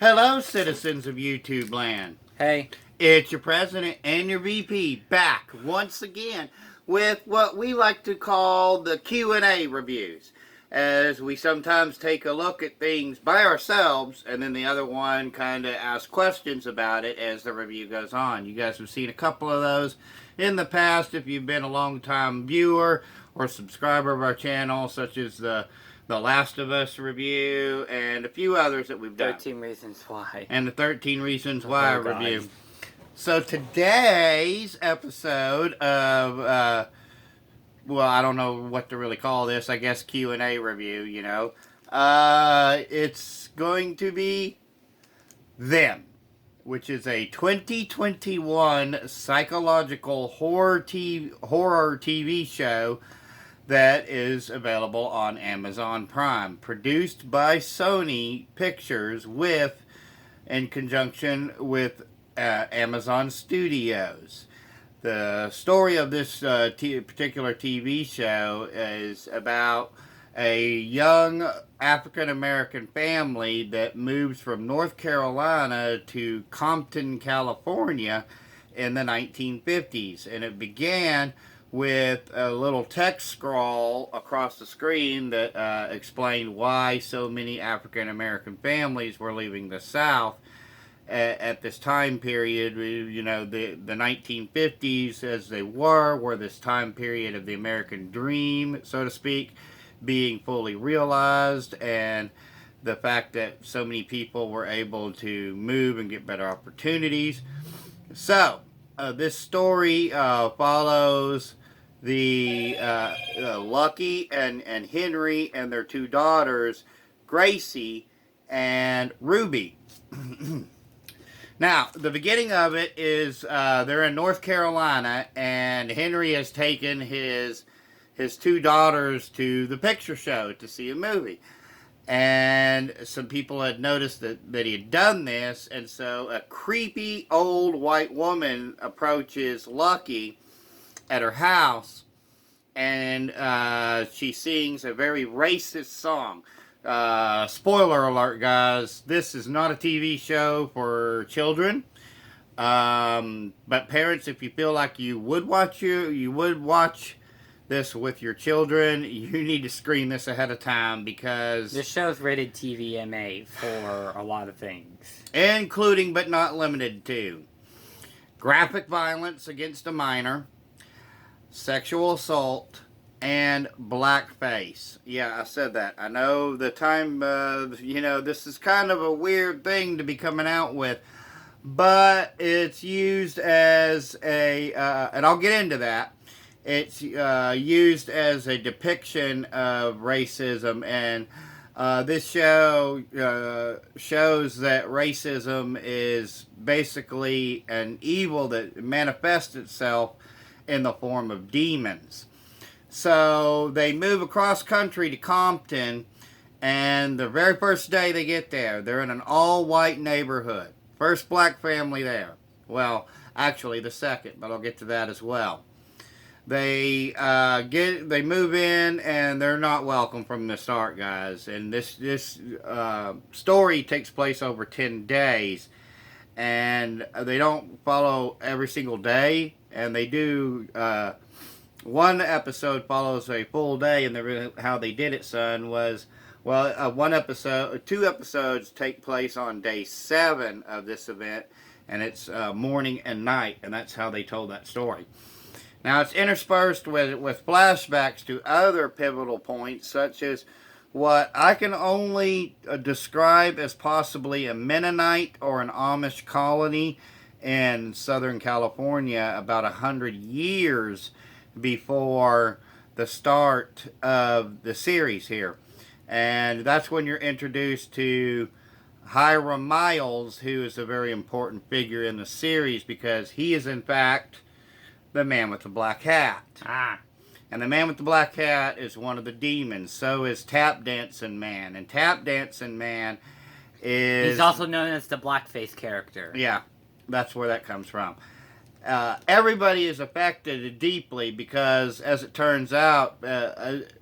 Hello, citizens of YouTube land. Hey. It's your president and your VP back once again with what we like to call the Q&A reviews, as we sometimes take a look at things by ourselves and then the other one kind of asks questions about it as the review goes on. You guys have seen a couple of those in the past if you've been a long-time viewer or subscriber of our channel, such as the Last of Us review and a few others that we've done. 13 Reasons Why. And the 13 Reasons Why Oh, God. review. So today's episode of, well, I don't know what to really call this. I guess Q&A review, you know. It's going to be Them, which is a 2021 psychological horror TV show that is available on Amazon Prime, produced by Sony Pictures in conjunction with Amazon Studios. The story of this particular TV show is about a young African-American family that moves from North Carolina to Compton, California in the 1950s. And it began with a little text scroll across the screen that explained why so many African-American families were leaving the South at this time period. You know, the 1950s as they were this time period of the American dream, so to speak, being fully realized, and the fact that so many people were able to move and get better opportunities. So, this story follows the Lucky and Henry and their two daughters, Gracie and Ruby. Now, the beginning of it is they're in North Carolina, and Henry has taken his two daughters to the picture show to see a movie. And some people had noticed that he had done this, and so a creepy old white woman approaches Lucky at her house, and she sings a very racist song. Spoiler alert, guys, this is not a TV show for children. But parents, if you feel like you would watch this with your children, you need to screen this ahead of time, because This show's rated TVMA for a lot of things. including but not limited to graphic violence against a minor, sexual assault, and blackface. Yeah, I said that. I know the time, you know, this is kind of a weird thing to be coming out with, but it's used as a, and I'll get into that, it's used as a depiction of racism, and this show shows that racism is basically an evil that manifests itself in the form of demons. So they move across country to Compton, and the very first day they get there, they're in an all-white neighborhood. First black family there. Well, actually the second, but I'll get to that as well. They move in, and they're not welcome from the start, guys. And this story takes place over 10 days, and they don't follow every single day, and they do. One episode follows a full day, and how they did it, son, was, well, two episodes take place on day 7 of this event, and it's morning and night, and that's how they told that story. Now, it's interspersed with flashbacks to other pivotal points, such as what I can only describe as possibly a Mennonite or an Amish colony in Southern California about 100 years before the start of the series here. And that's when you're introduced to Hiram Miles, who is a very important figure in the series, because he is in fact the man with the black hat. And the man with the black hat is one of the demons. So is Tap Dancing Man. And Tap Dancing Man is... He's also known as the blackface character. Yeah, that's where that comes from. Everybody is affected deeply because, as it turns out,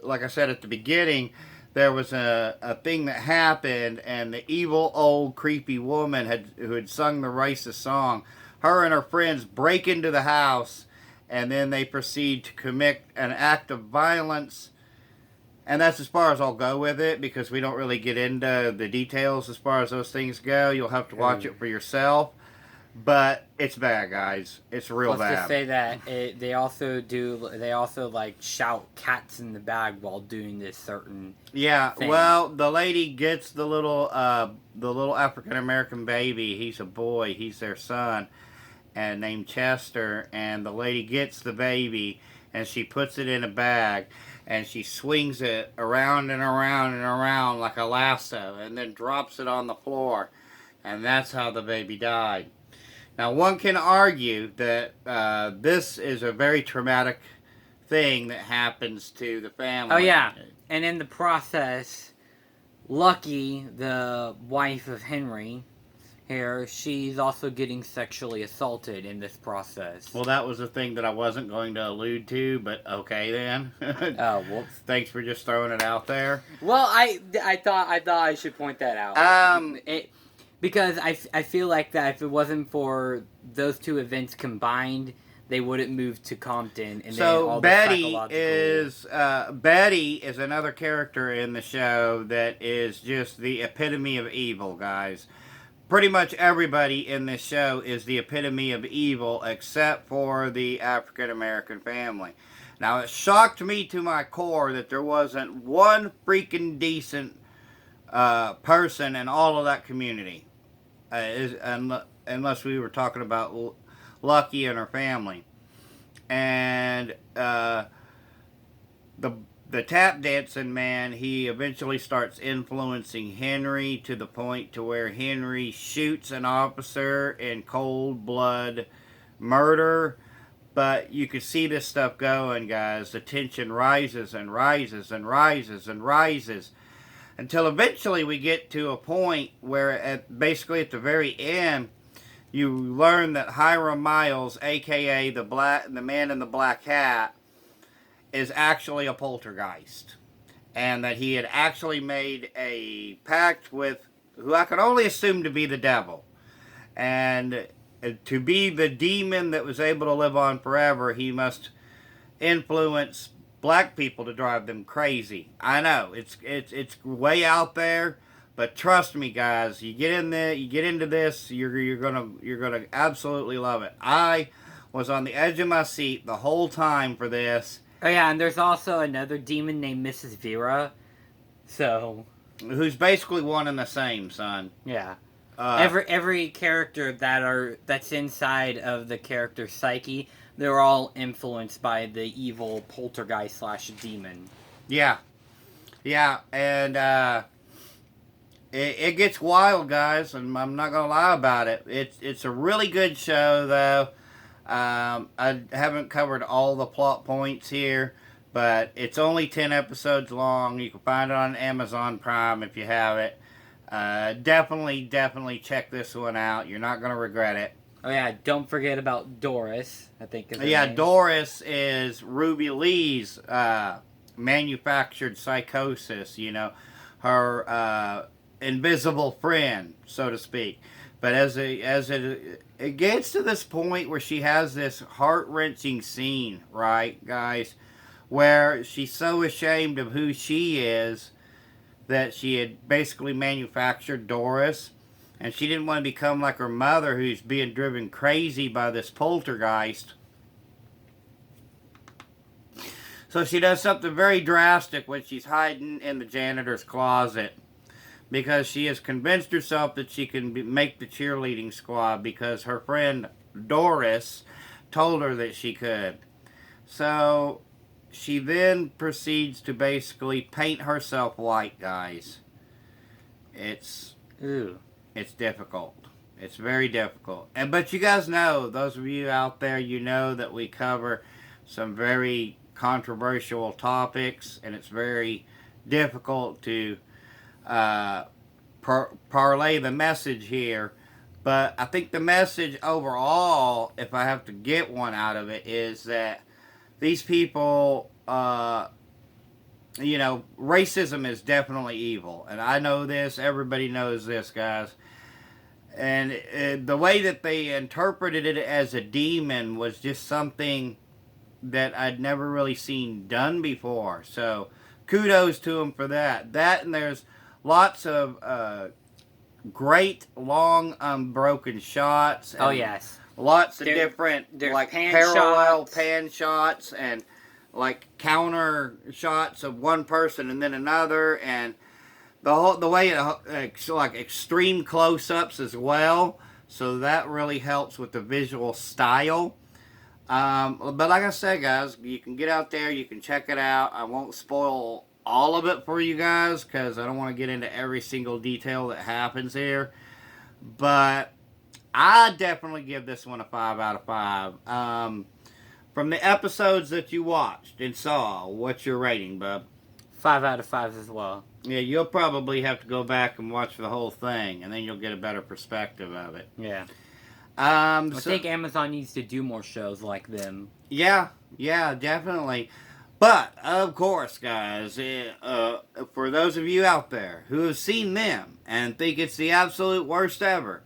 like I said at the beginning, there was a thing that happened, and the evil old creepy woman who had sung the racist song, her and her friends break into the house, and then they proceed to commit an act of violence. And that's as far as I'll go with it, because we don't really get into the details as far as those things go. You'll have to watch it for yourself. But it's bad, guys. It's real Let's bad. just say that they also like shout "cats in the bag" while doing this certain. Yeah, thing. well, the lady gets the little African American baby. He's a boy. He's their son, and named Chester. And the lady gets the baby, and she puts it in a bag, and she swings it around and around and around like a lasso, and then drops it on the floor, and that's how the baby died. Now, one can argue that this is a very traumatic thing that happens to the family. Oh yeah, and in the process, Lucky, the wife of Henry, here, she's also getting sexually assaulted in this process. Well, that was a thing that I wasn't going to allude to, but okay then. Oh, whoops. Thanks for just throwing it out there. Well, I thought I should point that out. Because I feel like that if it wasn't for those two events combined, they wouldn't move to Compton. And then all Betty the Betty is another character in the show that is just the epitome of evil, guys. Pretty much everybody in this show is the epitome of evil except for the African American family. Now, it shocked me to my core that there wasn't one freaking decent person in all of that community. Unless we were talking about Lucky and her family. And the tap dancing man, he eventually starts influencing Henry to the point to where Henry shoots an officer in cold blood murder. But you can see this stuff going, guys. The tension rises and rises and rises and rises. Until eventually we get to a point where basically at the very end, you learn that Hiram Miles, a.k.a. the man in the black hat, is actually a poltergeist. And that he had actually made a pact with who I can only assume to be the devil. And to be the demon that was able to live on forever, he must influence black people to drive them crazy. I know it's way out there, but trust me, guys. You get in there, you get into this, you're gonna absolutely love it. I was on the edge of my seat the whole time for this. Oh yeah, and there's also another demon named Mrs. Vera. So who's basically one and the same, son. Yeah. Every character that's inside of the character's psyche, they're all influenced by the evil poltergeist / demon. Yeah. Yeah, and it gets wild, guys, and I'm not going to lie about it. It's a really good show, though. I haven't covered all the plot points here, but it's only 10 episodes long. You can find it on Amazon Prime if you have it. Definitely check this one out. You're not going to regret it. Oh yeah, don't forget about Doris, I think is her name. Doris is Ruby Lee's manufactured psychosis, her invisible friend, so to speak. But as it gets to this point where she has this heart-wrenching scene, right, guys, where she's so ashamed of who she is that she had basically manufactured Doris, and she didn't want to become like her mother, who's being driven crazy by this poltergeist. So she does something very drastic when she's hiding in the janitor's closet, because she has convinced herself that she can make the cheerleading squad because her friend Doris told her that she could. So she then proceeds to basically paint herself white, guys. It's difficult. It's very difficult. But you guys know, those of you out there, you know that we cover some very controversial topics, and it's very difficult to parlay the message here. But I think the message overall, if I have to get one out of it, is that these people you know, racism is definitely evil. And I know this. Everybody knows this, guys. And the way that they interpreted it as a demon was just something that I'd never really seen done before. So kudos to them for that. That, and there's lots of great long unbroken shots. Oh yes. Lots of different like parallel pan shots and like counter shots of one person and then another, and the way it like extreme close-ups as well. So that really helps with the visual style. But like I said, guys, you can get out there, you can check it out. I won't spoil all of it for you guys because I don't want to get into every single detail that happens here. But I definitely give this one a 5 out of 5. From the episodes that you watched and saw, what's your rating, bub? 5 out of 5 as well. Yeah, you'll probably have to go back and watch the whole thing, and then you'll get a better perspective of it. Yeah. I think Amazon needs to do more shows like them. Yeah, definitely. But, of course, guys, for those of you out there who have seen them and think it's the absolute worst ever,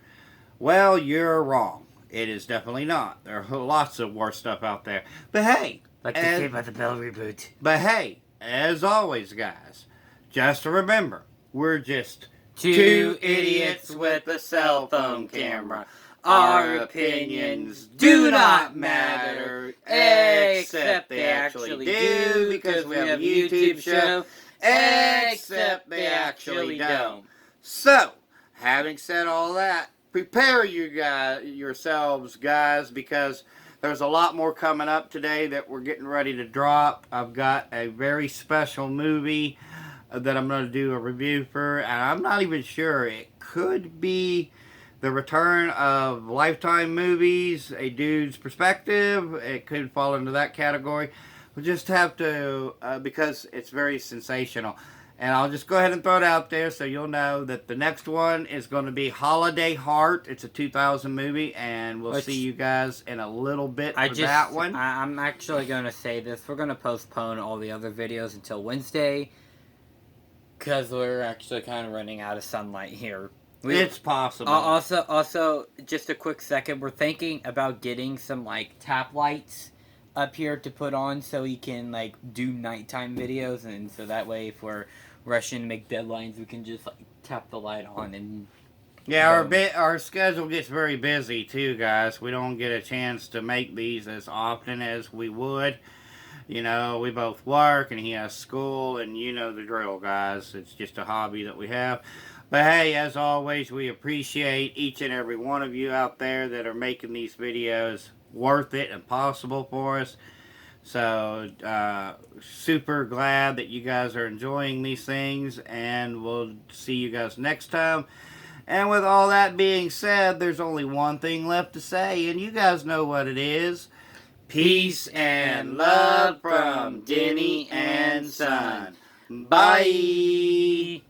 well, you're wrong. It is definitely not. There are lots of worse stuff out there. But hey. Like the Saved by the Bell reboot. But hey, as always, guys, just remember, we're just two idiots with a cell phone camera. Our opinions do not matter, except they actually do, because we have a YouTube show, except they actually don't. So, having said all that, prepare yourselves, guys, because there's a lot more coming up today that we're getting ready to drop. I've got a very special movie that I'm going to do a review for, and I'm not even sure. It could be the return of Lifetime movies, a dude's perspective. It could fall into that category. We'll just have to, because it's very sensational. And I'll just go ahead and throw it out there so you'll know that the next one is going to be Holiday Heart. It's a 2000 movie, and we'll see you guys in a little bit for that one. I'm actually going to say this. We're going to postpone all the other videos until Wednesday, because we're actually kind of running out of sunlight here. It's possible. Also, just a quick second. We're thinking about getting some like tap lights up here to put on so we can like do nighttime videos, and so that way if we're rushing to make deadlines, we can just like tap the light on and. Yeah, our schedule gets very busy too, guys. We don't get a chance to make these as often as we would. You know, we both work, and he has school, and you know the drill, guys. It's just a hobby that we have. But hey, as always, we appreciate each and every one of you out there that are making these videos worth it and possible for us. So, super glad that you guys are enjoying these things, and we'll see you guys next time. And with all that being said, there's only one thing left to say, and you guys know what it is. Peace and love from Denny and Son. Bye!